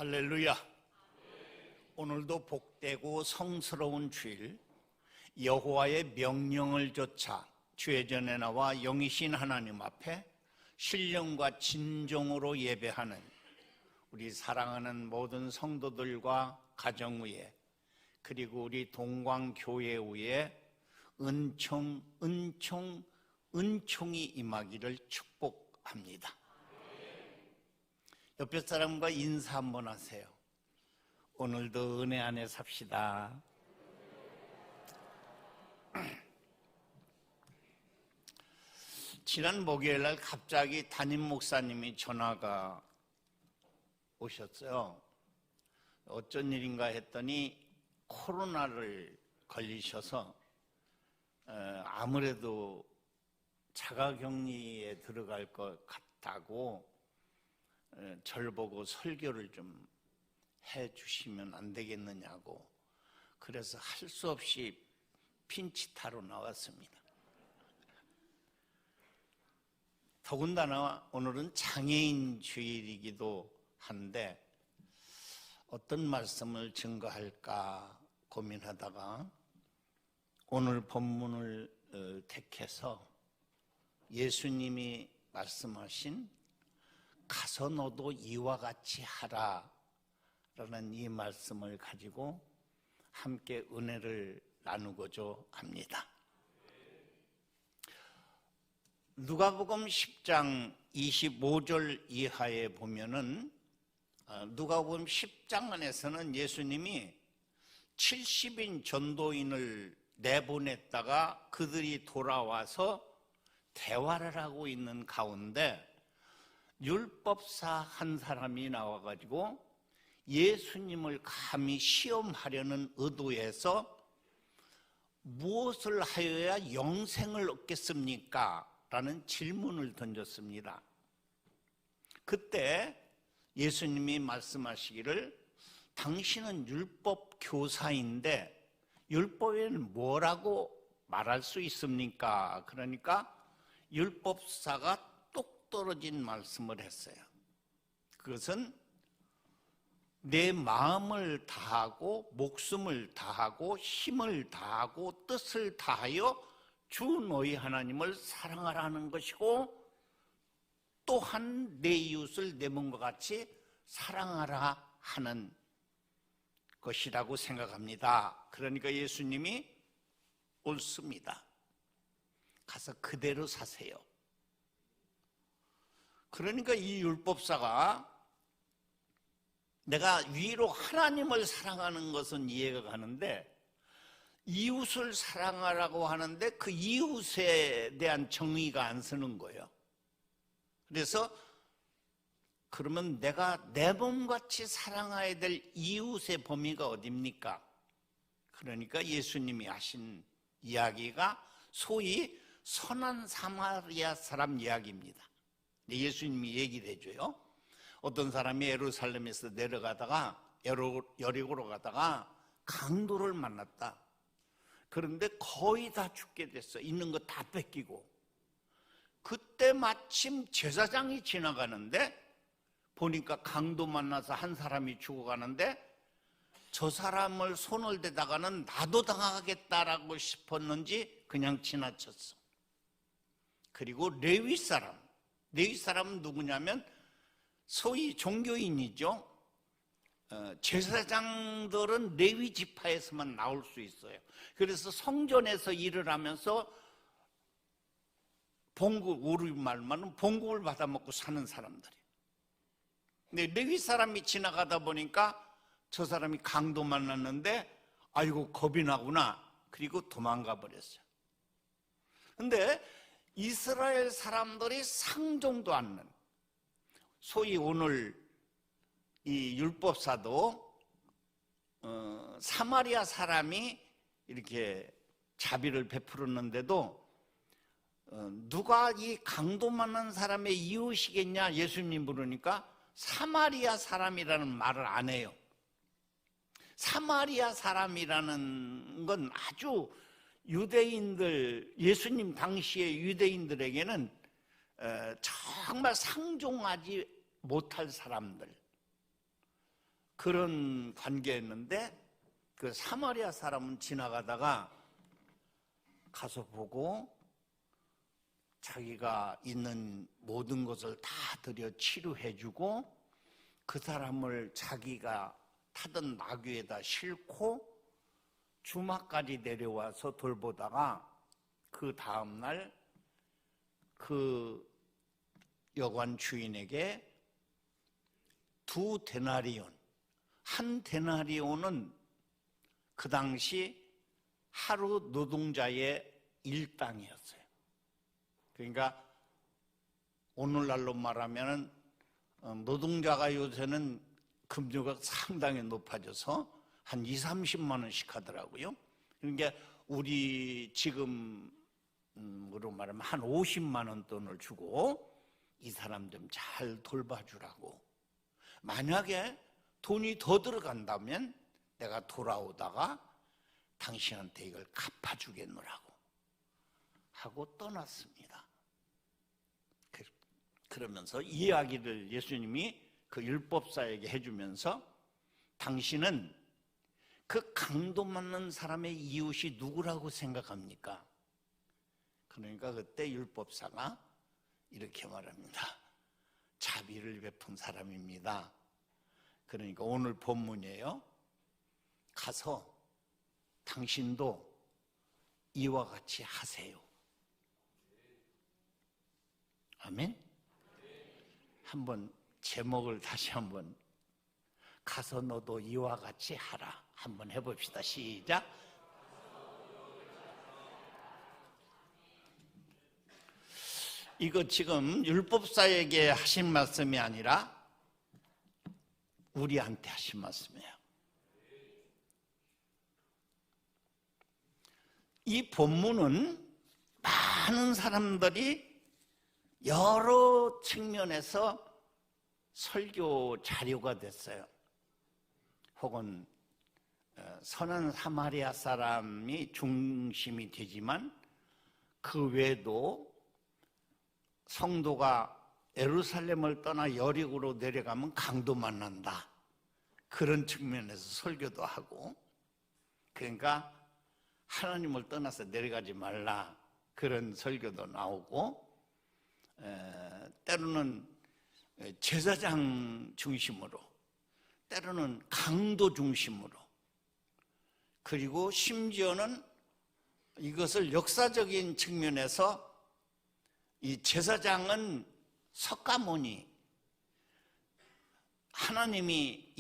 할렐루야. 오늘도 복되고 성스러운 주일, 여호와의 명령을 좇아 주의 전에 나와 영이신 하나님 앞에 신령과 진정으로 예배하는 우리 사랑하는 모든 성도들과 가정 위에, 그리고 우리 동광교회 위에 은총이 임하기를 축복합니다. 옆에 사람과 인사 한번 하세요. 오늘도 은혜 안에 삽시다. 지난 목요일 날 갑자기 담임 목사님이 전화가 오셨어요. 어쩐 일인가 했더니 코로나를 걸리셔서 아무래도 자가격리에 들어갈 것 같다고 절 보고 설교를 좀 해주시면 안 되겠느냐고, 그래서 할 수 없이 핀치타로 나왔습니다. 더군다나 오늘은 장애인 주일이기도 한데 어떤 말씀을 증거할까 고민하다가 오늘 본문을 택해서 예수님이 말씀하신 가서 너도 이와 같이 하라 라는 이 말씀을 가지고 함께 은혜를 나누고자 합니다. 누가복음 10장 25절 이하에 보면은 누가복음 10장 안에서는 예수님이 70인 전도인을 내보냈다가 그들이 돌아와서 대화를 하고 있는 가운데 율법사 한 사람이 나와가지고 예수님을 감히 시험하려는 의도에서 무엇을 하여야 영생을 얻겠습니까? 라는 질문을 던졌습니다. 그때 예수님이 말씀하시기를 당신은 율법 교사인데 율법에는 뭐라고 말할 수 있습니까? 그러니까 율법사가 똑 떨어진 말씀을 했어요. 그것은 내 마음을 다하고 목숨을 다하고 힘을 다하고 뜻을 다하여 주 너희 하나님을 사랑하라는 것이고, 또한 내 이웃을 내 몸과 같이 사랑하라 하는 것이라고 생각합니다. 그러니까 예수님이 옳습니다. 가서 그대로 사세요. 그러니까 이 율법사가 내가 위로 하나님을 사랑하는 것은 이해가 가는데 이웃을 사랑하라고 하는데 그 이웃에 대한 정의가 안 서는 거예요. 그래서 그러면 내가 내 몸같이 사랑해야 될 이웃의 범위가 어딥니까? 그러니까 예수님이 하신 이야기가 소위 선한 사마리아 사람 이야기입니다. 예수님이 얘기를 해줘요. 어떤 사람이 예루살렘에서 내려가다가 여리고로 가다가 강도를 만났다. 그런데 거의 다 죽게 됐어. 있는 거 다 뺏기고. 그때 마침 제사장이 지나가는데 보니까 강도 만나서 한 사람이 죽어가는데 저 사람을 손을 대다가는 나도 당하겠다라고 싶었는지 그냥 지나쳤어. 그리고 레위 사람은 누구냐면 소위 종교인이죠. 제사장들은 레위 지파에서만 나올 수 있어요. 그래서 성전에서 일을 하면서 봉급, 우리말로는 봉급을 받아먹고 사는 사람들이에요. 근데 레위 사람이 지나가다 보니까 저 사람이 강도 만났는데 아이고 겁이 나구나. 그리고 도망가 버렸어요. 근데 이스라엘 사람들이 상종도 않는, 소위 오늘 이 율법사도 사마리아 사람이 이렇게 자비를 베풀었는데도 누가 이 강도 만난 사람의 이웃이겠냐 예수님 물으니까 사마리아 사람이라는 말을 안 해요. 사마리아 사람이라는 건 아주 유대인들, 예수님 당시의 유대인들에게는 정말 상종하지 못할 사람들, 그런 관계였는데 그 사마리아 사람은 지나가다가 가서 보고 자기가 있는 모든 것을 다 들여 치료해주고 그 사람을 자기가 타던 나귀에다 싣고 주막까지 내려와서 돌보다가 그 다음날 그 여관 주인에게 2데나리온, 1데나리온은 그 당시 하루 노동자의 일당이었어요. 그러니까 오늘날로 말하면 노동자가 요새는 급료가 상당히 높아져서 한 2, 30만 원씩 하더라고요. 그러니까 우리 지금으로 말하면 한 50만 원 돈을 주고 이 사람 좀 잘 돌봐주라고. 만약에 돈이 더 들어간다면 내가 돌아오다가 당신한테 이걸 갚아주겠노라고 하고 떠났습니다. 그러면서 이야기를 예수님이 그 율법사에게 해주면서 당신은 그 강도 맞는 사람의 이웃이 누구라고 생각합니까? 그러니까 그때 율법사가 이렇게 말합니다. 자비를 베푼 사람입니다. 그러니까 오늘 본문이에요. 가서 당신도 이와 같이 하세요. 아멘? 한번 제목을 다시 한번 가서 너도 이와 같이 하라. 한번 해봅시다. 시작. 이거 지금 율법사에게 하신 말씀이 아니라 우리한테 하신 말씀이에요. 이 본문은 많은 사람들이 여러 측면에서 설교 자료가 됐어요. 혹은 선한 사마리아 사람이 중심이 되지만 그 외에도 성도가 예루살렘을 떠나 여리고로 내려가면 강도 만난다. 그런 측면에서 설교도 하고, 그러니까 하나님을 떠나서 내려가지 말라. 그런 설교도 나오고, 때로는 제사장 중심으로, 때로는 강도 중심으로, 그리고 심지어는 이것을 역사적인 측면에서 이 제사장은 석가모니, 하나님이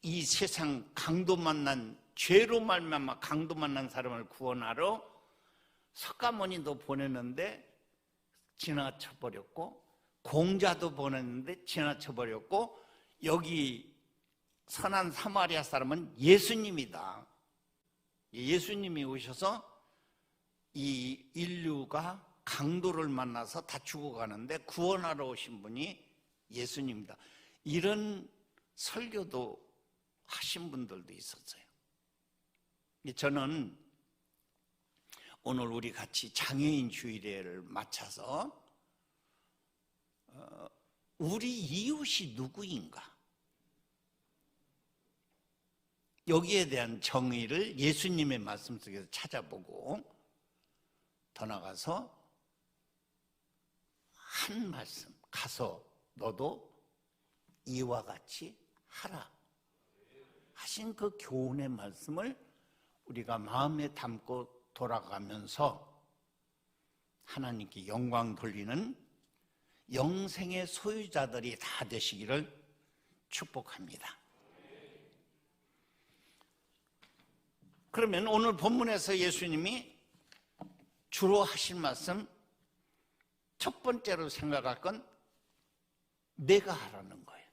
이 세상 강도 만난, 죄로 말미암아 강도 만난 사람을 구원하러 석가모니도 보냈는데 지나쳐버렸고, 공자도 보냈는데 지나쳐버렸고, 여기 선한 사마리아 사람은 예수님이다. 예수님이 오셔서 이 인류가 강도를 만나서 다 죽어가는데 구원하러 오신 분이 예수님이다. 이런 설교도 하신 분들도 있었어요. 저는 오늘 우리 같이 장애인 주일회를 마쳐서 우리 이웃이 누구인가? 여기에 대한 정의를 예수님의 말씀 속에서 찾아보고 더 나가서 한 말씀, 가서 너도 이와 같이 하라 하신 그 교훈의 말씀을 우리가 마음에 담고 돌아가면서 하나님께 영광 돌리는 영생의 소유자들이 다 되시기를 축복합니다. 그러면 오늘 본문에서 예수님이 주로 하실 말씀, 첫 번째로 생각할 건 내가 하라는 거예요.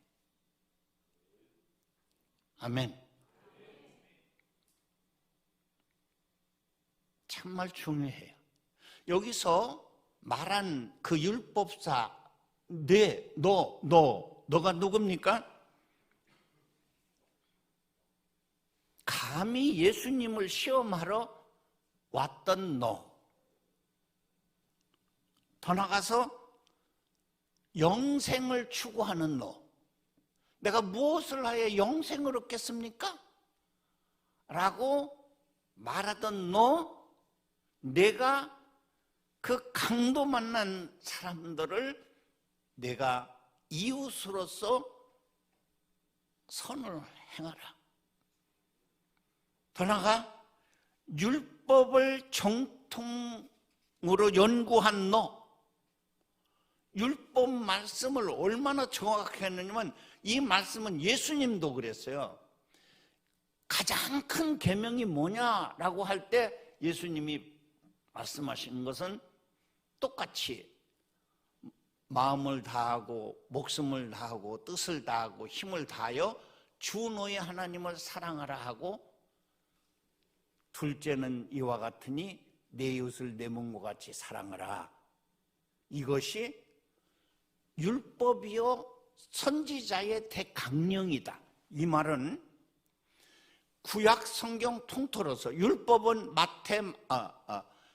아멘. 정말 중요해요. 여기서 말한 그 율법사, 너가 누굽니까? 감히 예수님을 시험하러 왔던 너. 더 나가서 영생을 추구하는 너. 내가 무엇을 하여 영생을 얻겠습니까? 라고 말하던 너, 내가 그 강도 만난 사람들을 내가 이웃으로서 선을 행하라. 더 나아가 율법을 정통으로 연구한 너, 율법 말씀을 얼마나 정확하게 했느냐면 이 말씀은 예수님도 그랬어요. 가장 큰 계명이 뭐냐라고 할 때 예수님이 말씀하시는 것은 똑같이 마음을 다하고 목숨을 다하고 뜻을 다하고 힘을 다하여 주 너희 하나님을 사랑하라 하고, 둘째는 이와 같으니 내 이웃을 내 몸과 같이 사랑하라. 이것이 율법이요 선지자의 대강령이다. 이 말은 구약 성경 통틀어서 율법은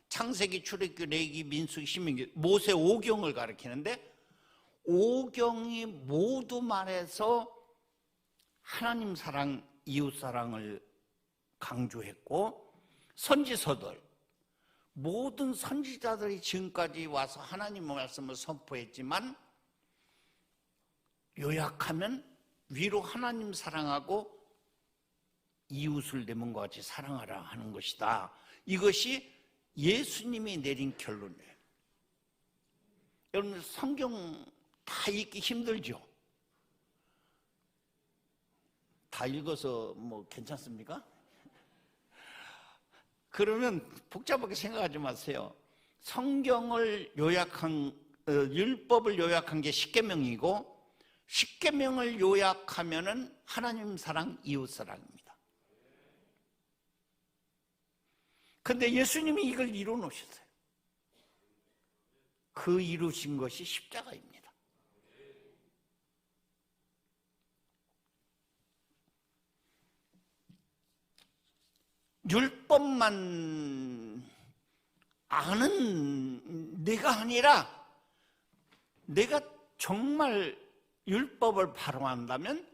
창세기, 출애굽기, 레위기, 민수기, 신명기, 모세 5경을 가리키는데 5경이 모두 말해서 하나님 사랑, 이웃 사랑을 강조했고, 선지서들 모든 선지자들이 지금까지 와서 하나님의 말씀을 선포했지만 요약하면 위로 하나님 사랑하고 이웃을 내 몸과 같이 사랑하라 하는 것이다. 이것이 예수님이 내린 결론이에요. 여러분, 성경 다 읽기 힘들죠? 다 읽어서 뭐 괜찮습니까? 그러면 복잡하게 생각하지 마세요. 성경을 요약한, 율법을 요약한 게 십계명이고, 십계명을 요약하면은 하나님 사랑, 이웃 사랑입니다. 근데 예수님이 이걸 이루어 놓으셨어요. 그 이루신 것이 십자가입니다. 율법만 아는 내가 아니라, 내가 정말 율법을 발언한다면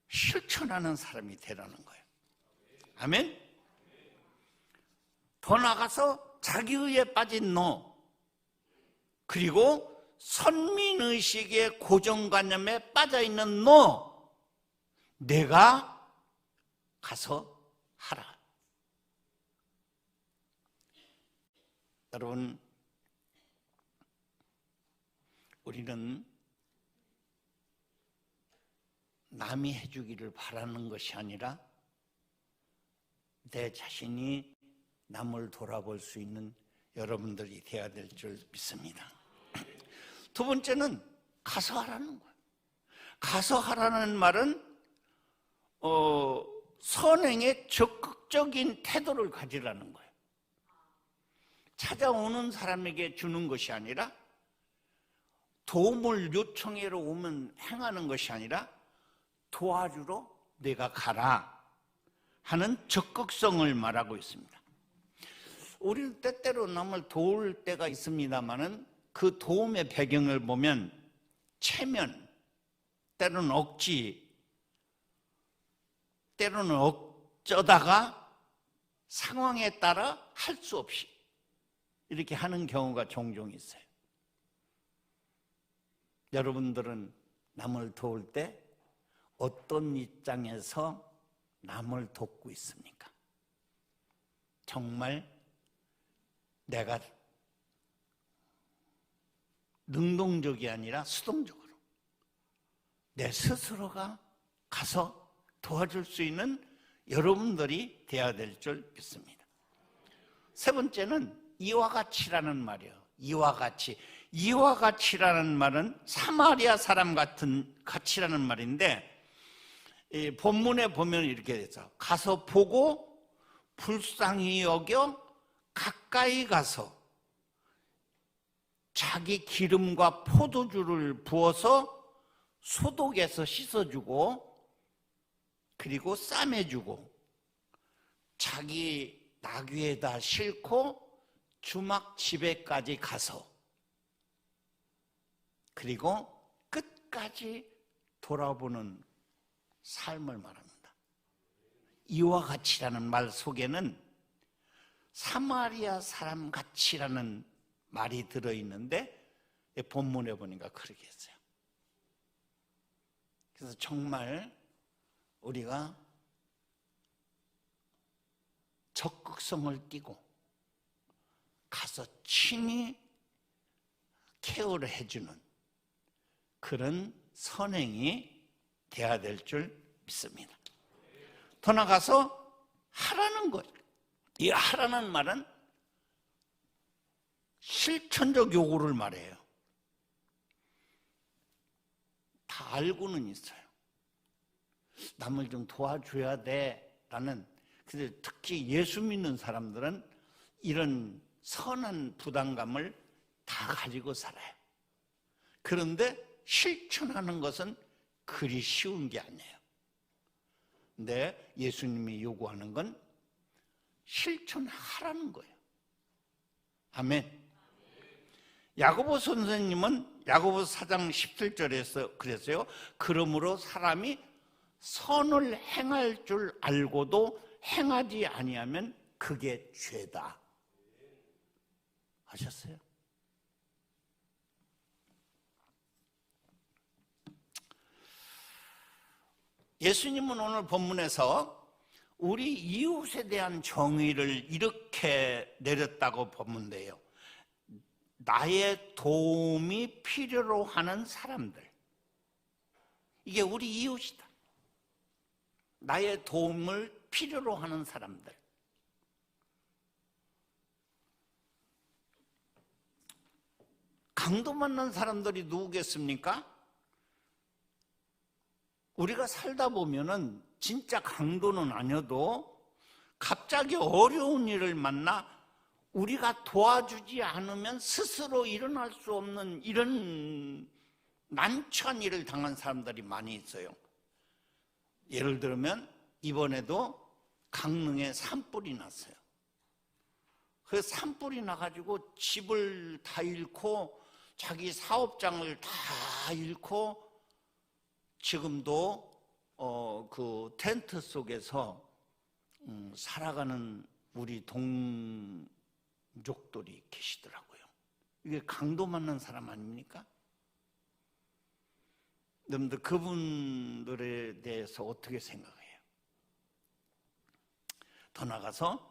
실천하는 사람이 되라는 거예요. 아멘? 더 나아가서 자기의에 빠진 너, 그리고 선민의식의 고정관념에 빠져있는 너, 내가 가서 하라. 여러분, 우리는 남이 해주기를 바라는 것이 아니라 내 자신이 남을 돌아볼 수 있는 여러분들이 되어야 될 줄 믿습니다. 두 번째는 가서 하라는 거예요. 가서 하라는 말은 선행에 적극적인 태도를 가지라는 거예요. 찾아오는 사람에게 주는 것이 아니라, 도움을 요청해로 오면 행하는 것이 아니라 도와주러 내가 가라 하는 적극성을 말하고 있습니다. 우리는 때때로 남을 도울 때가 있습니다마는 그 도움의 배경을 보면 체면, 때로는 억지, 때로는 어쩌다가 상황에 따라 할 수 없이 이렇게 하는 경우가 종종 있어요. 여러분들은 남을 도울 때 어떤 입장에서 남을 돕고 있습니까? 정말 내가 능동적이 아니라 수동적으로 내 스스로가 가서 도와줄 수 있는 여러분들이 되어야 될 줄 믿습니다. 세 번째는 이와 같이라는 말이에요. 이와 같이. 이와 같이라는 말은 사마리아 사람 같은 같이라는 말인데, 이 본문에 보면 이렇게 돼서 가서 보고 불쌍히 여겨 가까이 가서 자기 기름과 포도주를 부어서 소독해서 씻어주고, 그리고 싸매주고, 자기 나귀에다 싣고 주막 집에까지 가서, 그리고 끝까지 돌아보는 삶을 말합니다. 이와 같이라는 말 속에는 사마리아 사람 같이라는 말이 들어있는데 본문에 보니까 그렇게 했어요. 그래서 정말 우리가 적극성을 띠고 가서 친히 케어를 해주는 그런 선행이 돼야 될 줄 믿습니다. 더 나가서 하라는 것. 이 하라는 말은 실천적 요구를 말해요. 다 알고는 있어요. 남을 좀 도와줘야 돼라는. 근데 특히 예수 믿는 사람들은 이런 선한 부담감을 다 가지고 살아요. 그런데 실천하는 것은 그리 쉬운 게 아니에요. 근데 예수님이 요구하는 건 실천하라는 거예요. 아멘. 야고보 선생님은 야고보서 4장 17절에서 그랬어요. 그러므로 사람이 선을 행할 줄 알고도 행하지 아니하면 그게 죄다. 아셨어요? 예수님은 오늘 본문에서 우리 이웃에 대한 정의를 이렇게 내렸다고 본문돼요. 나의 도움이 필요로 하는 사람들. 이게 우리 이웃이다. 나의 도움을 필요로 하는 사람들. 강도 만난 사람들이 누구겠습니까? 우리가 살다 보면은 진짜 강도는 아니어도 갑자기 어려운 일을 만나 우리가 도와주지 않으면 스스로 일어날 수 없는 이런 난처한 일을 당한 사람들이 많이 있어요. 예를 들면 이번에도 강릉에 산불이 났어요. 그 산불이 나가지고 집을 다 잃고 자기 사업장을 다 잃고 지금도 그 텐트 속에서 살아가는 우리 동족들이 계시더라고요. 이게 강도 만난 사람 아닙니까? 여러분들 그분들에 대해서 어떻게 생각해요? 더 나가서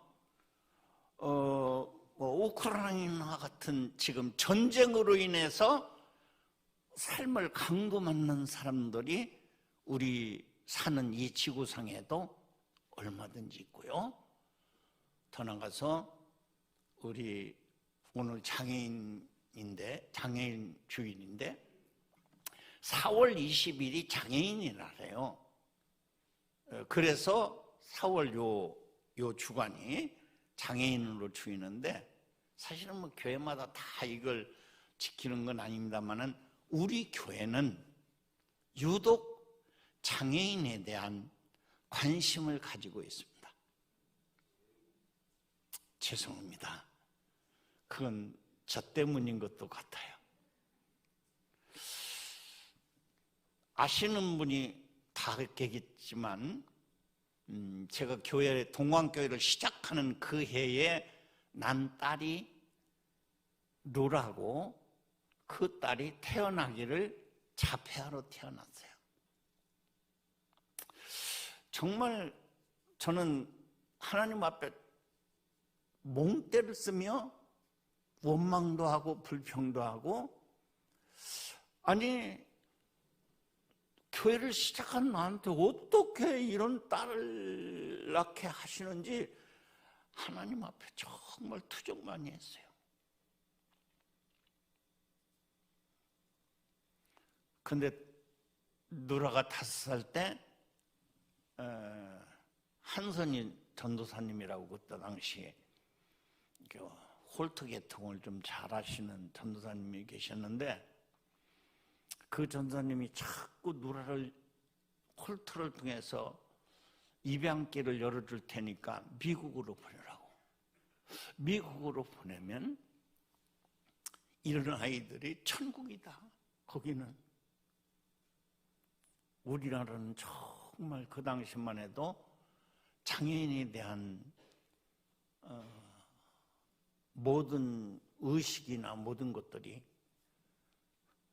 우크라이나 같은 지금 전쟁으로 인해서 삶을 강도 만난 사람들이 우리 사는 이 지구상에도 얼마든지 있고요. 더 나가서 우리 오늘 장애인 주일인데 4월 20일이 장애인의 날이에요. 그래서 4월 요 주간이 장애인으로 추이는데 사실은 뭐 교회마다 다 이걸 지키는 건 아닙니다만은 우리 교회는 유독 장애인에 대한 관심을 가지고 있습니다. 죄송합니다. 그건 저 때문인 것도 같아요. 아시는 분이 다 계겠지만 제가 동광교회를 시작하는 그 해에 난 딸이 루라고 그 딸이 태어나기를 자폐아로 태어났어요. 정말 저는 하나님 앞에 몽때를 쓰며 원망도 하고 불평도 하고, 아니 교회를 시작한 나한테 어떻게 이런 딸을 낳게 하시는지 하나님 앞에 정말 투정 많이 했어요. 근데 누라가 5살 때 한선희 전도사님이라고 그때 당시에 홀트 계통을 좀 잘하시는 전도사님이 계셨는데, 그 전도사님이 자꾸 누라를 홀트를 통해서 입양길을 열어줄 테니까 미국으로 보내라고. 미국으로 보내면 이런 아이들이 천국이다. 거기는 우리나라는 정말 그 당시만 해도 장애인에 대한 모든 의식이나 모든 것들이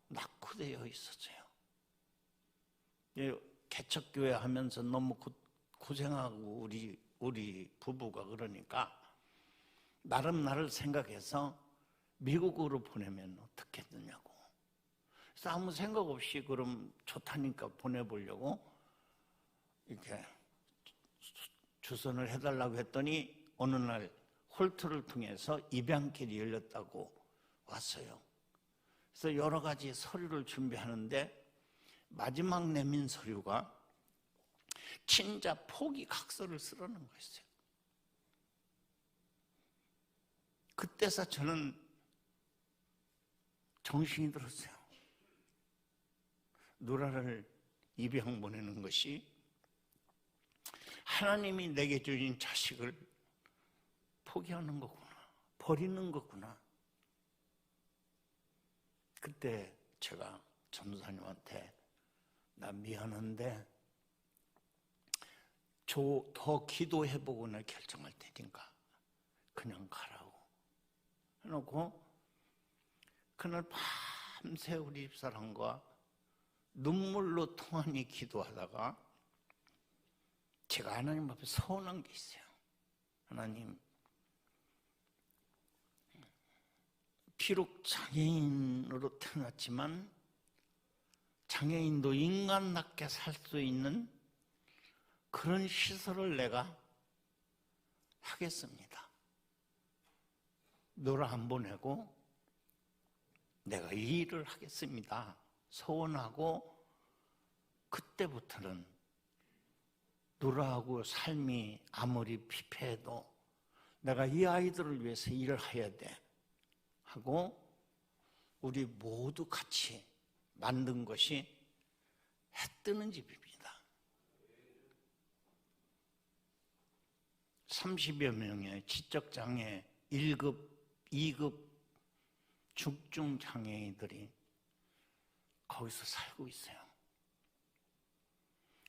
낙후되어 있었어요. 개척교회 하면서 너무 고생하고 우리 부부가 그러니까 나름 나를 생각해서 미국으로 보내면 어떻겠느냐고. 그래서 아무 생각 없이 그럼 좋다니까 보내보려고 이렇게 주선을 해달라고 했더니 어느 날 홀트를 통해서 입양길이 열렸다고 왔어요. 그래서 여러 가지 서류를 준비하는데 마지막 내민 서류가 친자 포기 각서를 쓰라는 거였어요. 그때서 저는 정신이 들었어요. 누라를 입양 보내는 것이 하나님이 내게 주신 자식을 포기하는 거구나, 버리는 거구나. 그때 제가 전도사님한테 나 미안한데 더 기도해보고 나 결정할 테니까 그냥 가라고 해놓고 그날 밤새 우리 집사람과 눈물로 통하니 기도하다가 제가 하나님 앞에 서운한 게 있어요. 하나님, 비록 장애인으로 태어났지만 장애인도 인간답게 살 수 있는 그런 시설을 내가 하겠습니다. 너를 안 보내고 내가 이 일을 하겠습니다. 소원하고 그때부터는 누라하고 삶이 아무리 피폐해도 내가 이 아이들을 위해서 일을 해야 돼 하고 우리 모두 같이 만든 것이 해 뜨는 집입니다. 30여 명의 지적장애 1급, 2급 중증 장애인들이 거기서 살고 있어요.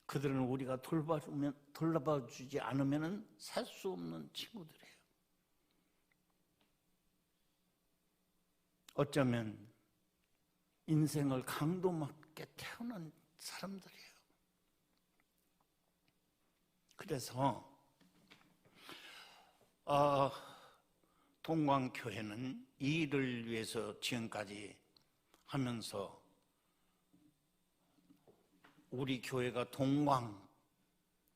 그들은 우리가 돌봐주지 않으면 살 수 없는 친구들이에요. 어쩌면 인생을 강도맞게 태어난 사람들이에요. 그래서 동광교회는 이 일을 위해서 지금까지 하면서 우리 교회가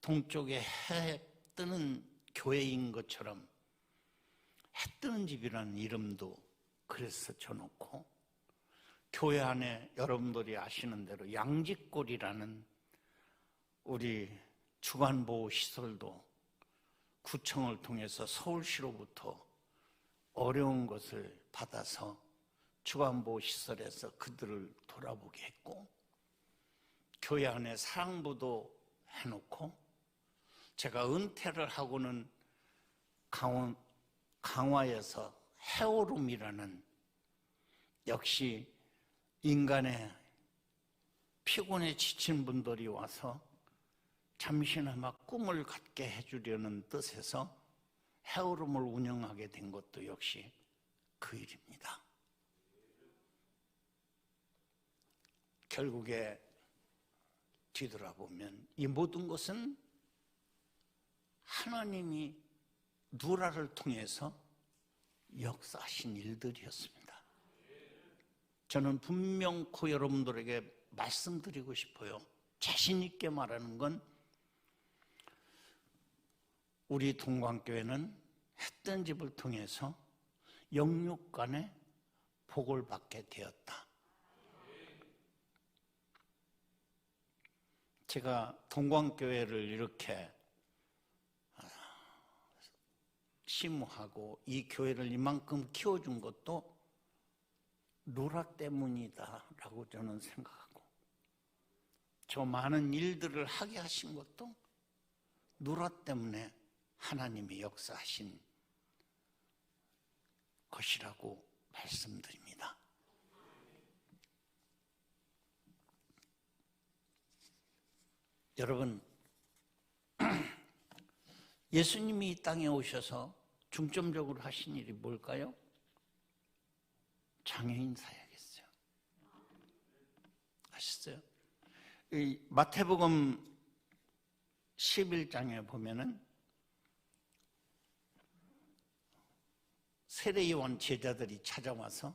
동쪽에 해 뜨는 교회인 것처럼 해 뜨는 집이라는 이름도 그래서 줘놓고 교회 안에 여러분들이 아시는 대로 양지골이라는 우리 주간보호시설도 구청을 통해서 서울시로부터 어려운 것을 받아서 주간보호시설에서 그들을 돌아보게 했고 교회 안에 사랑부도 해놓고 제가 은퇴를 하고는 강화에서 해오름이라는 역시 인간의 피곤에 지친 분들이 와서 잠시나마 꿈을 갖게 해주려는 뜻에서 해오름을 운영하게 된 것도 역시 그 일입니다. 결국에 뒤돌아보면 이 모든 것은 하나님이 누라를 통해서 역사하신 일들이었습니다. 저는 분명코 여러분들에게 말씀드리고 싶어요. 자신 있게 말하는 건 우리 동광교회는 했던 집을 통해서 영육간에 복을 받게 되었다. 제가 동광교회를 이렇게 심무하고 이 교회를 이만큼 키워준 것도 누라 때문이다라고 저는 생각하고 저 많은 일들을 하게 하신 것도 누라 때문에 하나님이 역사하신 것이라고 말씀드립니다. 여러분, 예수님이 이 땅에 오셔서 중점적으로 하신 일이 뭘까요? 장애인 사역이었어요. 아시죠? 이 마태복음 11장에 보면은 세례요한 제자들이 찾아와서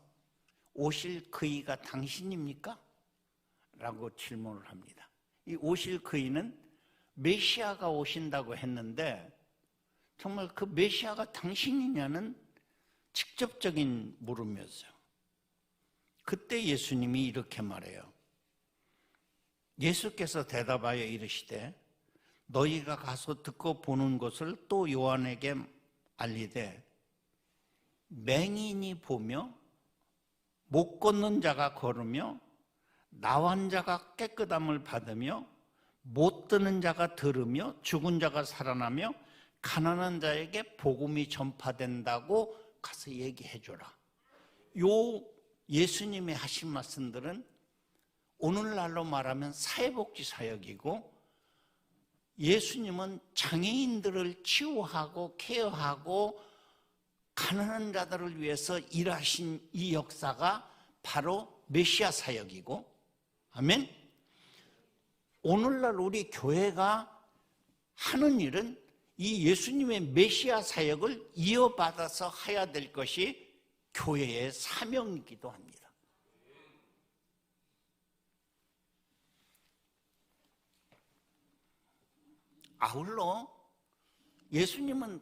오실 그이가 당신입니까? 라고 질문을 합니다. 이 오실 그이는 메시아가 오신다고 했는데 정말 그 메시아가 당신이냐는 직접적인 물음이었어요. 그때 예수님이 이렇게 말해요. 예수께서 대답하여 이르시되 너희가 가서 듣고 보는 것을 또 요한에게 알리되 맹인이 보며 못 걷는 자가 걸으며 나환 자가 깨끗함을 받으며 못 듣는 자가 들으며 죽은 자가 살아나며 가난한 자에게 복음이 전파된다고 가서 얘기해 줘라. 요 예수님이 하신 말씀들은 오늘날로 말하면 사회복지 사역이고, 예수님은 장애인들을 치유하고 케어하고 가난한 자들을 위해서 일하신 이 역사가 바로 메시아 사역이고, 아멘. 오늘날 우리 교회가 하는 일은 이 예수님의 메시아 사역을 이어받아서 해야 될 것이 교회의 사명이기도 합니다. 아울러 예수님은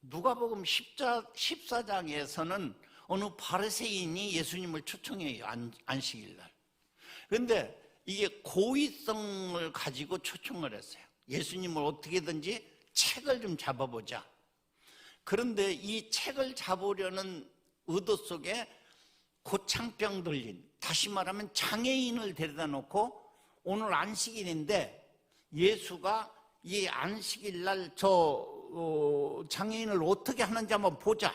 누가복음 14장에서는 어느 바리새인이 예수님을 초청해요. 안식일날. 그런데 이게 고의성을 가지고 초청을 했어요. 예수님을 어떻게든지 책을 좀 잡아보자. 그런데 이 책을 잡으려는 의도 속에 고창병 들린, 다시 말하면 장애인을 데려다 놓고 오늘 안식일인데 예수가 이 안식일날 장애인을 어떻게 하는지 한번 보자.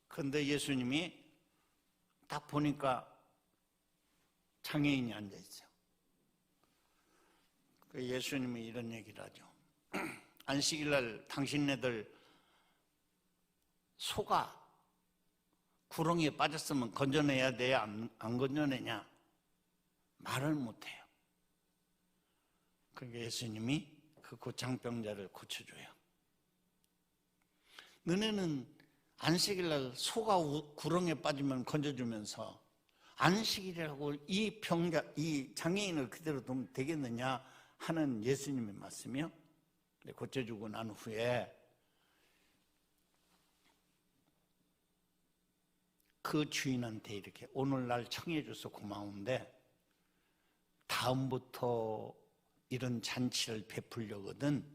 그런데 예수님이 딱 보니까 장애인이 앉아있어요. 예수님이 이런 얘기를 하죠. 안식일날 당신네들 소가 구렁이에 빠졌으면 건져내야 돼야 안 건져내냐? 말을 못해요. 그러니까 예수님이 그 고창병자를 고쳐줘요. 너네는 안식일날 소가 구렁이에 빠지면 건져주면서 안식일이라고 이 장애인을 그대로 두면 되겠느냐 하는 예수님의 말씀이요. 고쳐주고 난 후에 그 주인한테 이렇게 오늘날 청해줘서 고마운데 다음부터 이런 잔치를 베풀려거든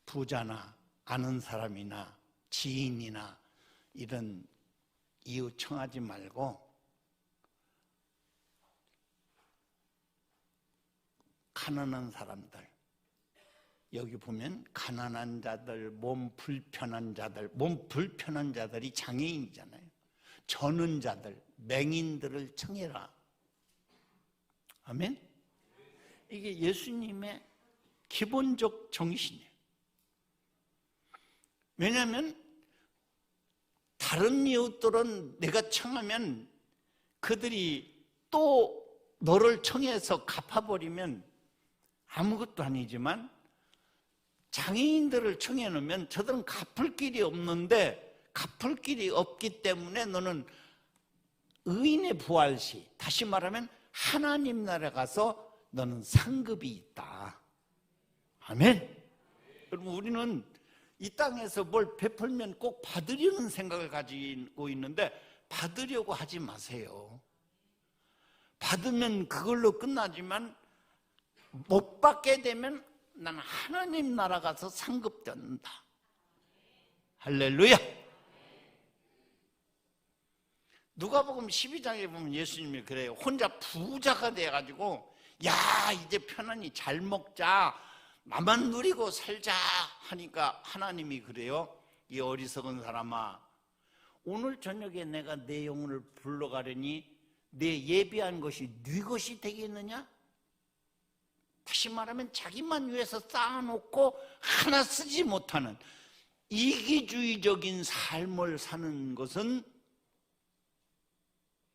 부자나 아는 사람이나 지인이나 이런 이웃 청하지 말고 가난한 사람들, 여기 보면 가난한 자들, 몸 불편한 자들이 장애인이잖아요. 저는 자들, 맹인들을 청해라. 아멘? 이게 예수님의 기본적 정신이에요. 왜냐하면 다른 이웃들은 내가 청하면 그들이 또 너를 청해서 갚아버리면 아무것도 아니지만 장애인들을 청해놓으면 저들은 갚을 길이 없는데, 갚을 길이 없기 때문에 너는 의인의 부활시, 다시 말하면 하나님 나라에 가서 너는 상급이 있다. 아멘. 여러분, 우리는 이 땅에서 뭘 베풀면 꼭 받으려는 생각을 가지고 있는데 받으려고 하지 마세요. 받으면 그걸로 끝나지만 못 받게 되면 나는 하나님 나라 가서 상급된다. 할렐루야. 누가복음 12장에 보면 예수님이 그래요. 혼자 부자가 돼가지고 야 이제 편안히 잘 먹자, 나만 누리고 살자 하니까 하나님이 그래요. 이 어리석은 사람아, 오늘 저녁에 내가 내 영혼을 불러가려니 내 예비한 것이 네 것이 되겠느냐? 다시 말하면 자기만 위해서 쌓아놓고 하나 쓰지 못하는 이기주의적인 삶을 사는 것은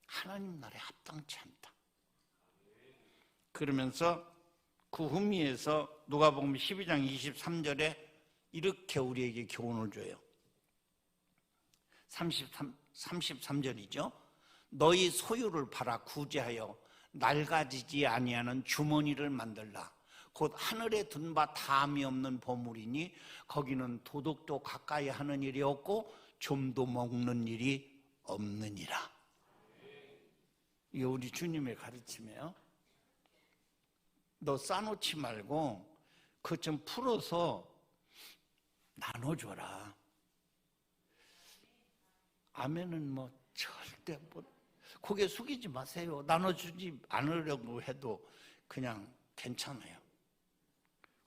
하나님 나라에 합당치 않다. 그러면서 그 후미에서 누가복음 12장 23절에 이렇게 우리에게 교훈을 줘요. 33절이죠. 너희 소유를 팔아 구제하여 낡아지지 아니하는 주머니를 만들라. 곧 하늘에 둔 바 다함이 없는 보물이니 거기는 도둑도 가까이 하는 일이 없고 좀도 먹는 일이 없느니라. 이게 우리 주님의 가르침이에요. 너 싸놓지 말고 그것 좀 풀어서 나눠줘라. 아멘은 뭐 절대 뭐 고개 숙이지 마세요. 나눠주지 않으려고 해도 그냥 괜찮아요.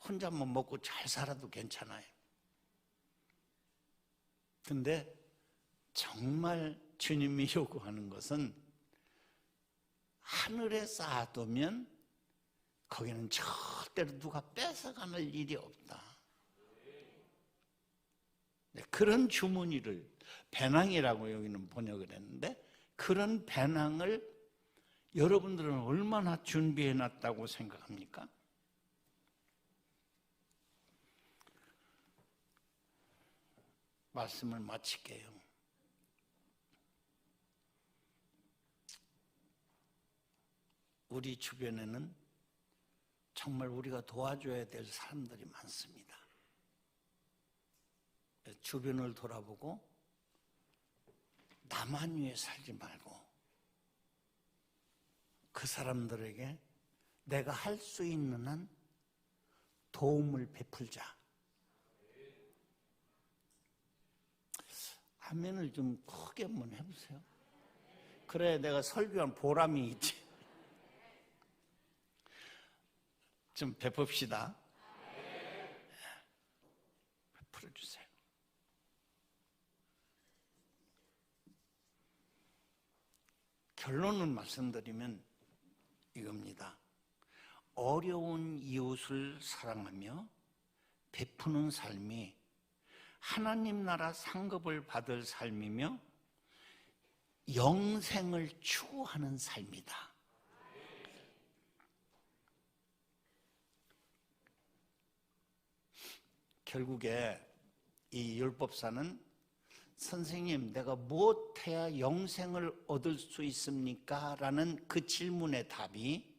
혼자만 먹고 잘 살아도 괜찮아요. 근데 정말 주님이 요구하는 것은 하늘에 쌓아두면 거기는 절대로 누가 뺏어가는 일이 없다. 네, 그런 주머니를 배낭이라고 여기는 번역을 했는데 그런 배낭을 여러분들은 얼마나 준비해 놨다고 생각합니까? 말씀을 마칠게요. 우리 주변에는 정말 우리가 도와줘야 될 사람들이 많습니다. 주변을 돌아보고 나만 위해 살지 말고 그 사람들에게 내가 할 수 있는 한 도움을 베풀자. 아멘을 좀 크게 한번 해보세요. 그래 내가 설교한 보람이 있지. 좀 베풉시다. 베풀어주세요. 결론을 말씀드리면 이겁니다. 어려운 이웃을 사랑하며 베푸는 삶이 하나님 나라 상급을 받을 삶이며 영생을 추구하는 삶이다. 결국에 이 율법사는 선생님 내가 무엇해야 영생을 얻을 수 있습니까? 라는 그 질문의 답이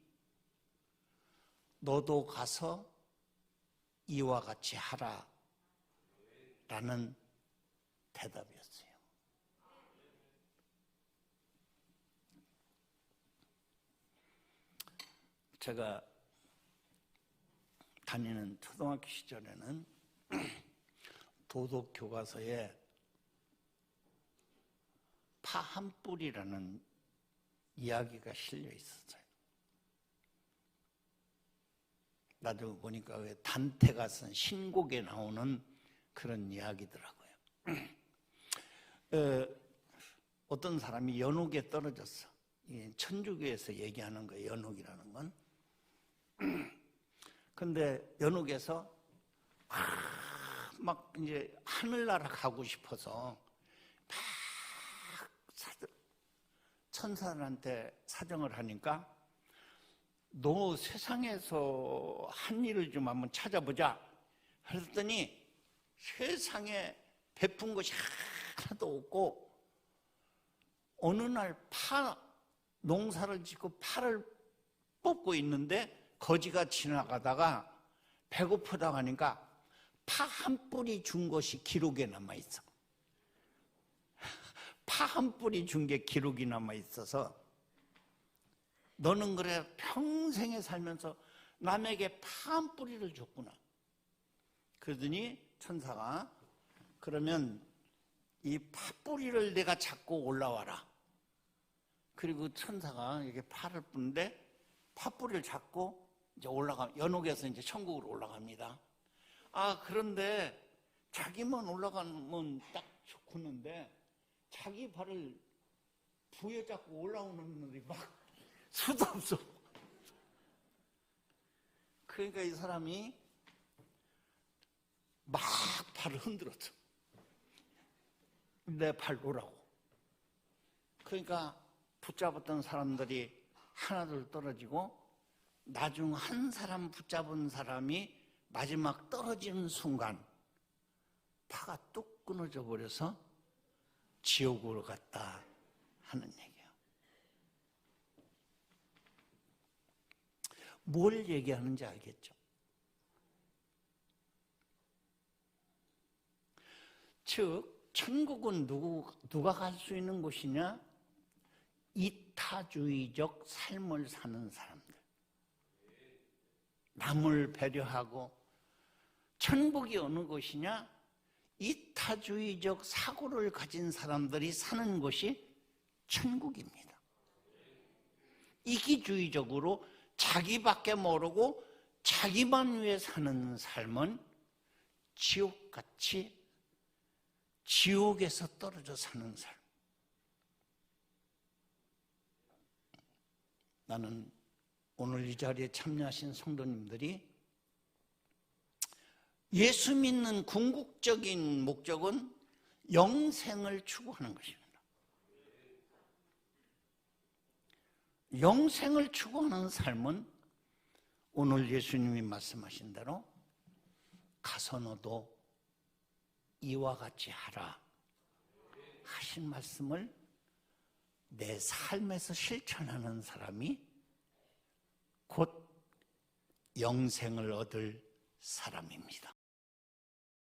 너도 가서 이와 같이 하라 라는 대답이었어요. 제가 다니는 초등학교 시절에는 도덕 교과서에 파 한 뿌리라는 이야기가 실려 있었어요. 나도 보니까 왜 단테가 쓴 신곡에 나오는 그런 이야기더라고요. 어떤 사람이 연옥에 떨어졌어. 천주교에서 얘기하는 거예요. 연옥이라는 건. 근데 연옥에서 막 이제 하늘나라 가고 싶어서 막 천사들한테 사정을 하니까 너 세상에서 한 일을 좀 한번 찾아보자. 그랬더니 세상에 베푼 것이 하나도 없고 어느 날 파 농사를 짓고 파를 뽑고 있는데 거지가 지나가다가 배고프다고 하니까 파 한 뿌리 준 것이 기록에 남아있어. 파 한 뿌리 준 게 기록이 남아있어서 너는 그래 평생에 살면서 남에게 파 한 뿌리를 줬구나. 그러더니 천사가 그러면 이 팥뿌리를 내가 잡고 올라와라. 그리고 천사가 이렇게 파를 뿌는데 팥뿌리를 잡고 이제 연옥에서 이제 천국으로 올라갑니다. 아, 그런데 자기만 올라가면 딱 좋겠는데 자기 발을 부여잡고 올라오는 놈들이 막 수도 없어. 그러니까 이 사람이 막 발을 흔들었어. 내 발 놓으라고. 그러니까 붙잡았던 사람들이 하나둘 떨어지고 나중 한 사람 붙잡은 사람이 마지막 떨어지는 순간 파가 뚝 끊어져 버려서 지옥으로 갔다 하는 얘기예요. 뭘 얘기하는지 알겠죠? 즉 천국은 누가 갈 수 있는 곳이냐? 이타주의적 삶을 사는 사람들, 남을 배려하고. 천국이 어느 곳이냐? 이타주의적 사고를 가진 사람들이 사는 곳이 천국입니다. 이기주의적으로 자기밖에 모르고 자기만 위해 사는 삶은 지옥같이, 지옥에서 떨어져 사는 삶. 나는 오늘 이 자리에 참여하신 성도님들이 예수 믿는 궁극적인 목적은 영생을 추구하는 것입니다. 영생을 추구하는 삶은 오늘 예수님이 말씀하신 대로 가서 너도 이와 같이 하라 하신 말씀을 내 삶에서 실천하는 사람이 곧 영생을 얻을 사람입니다.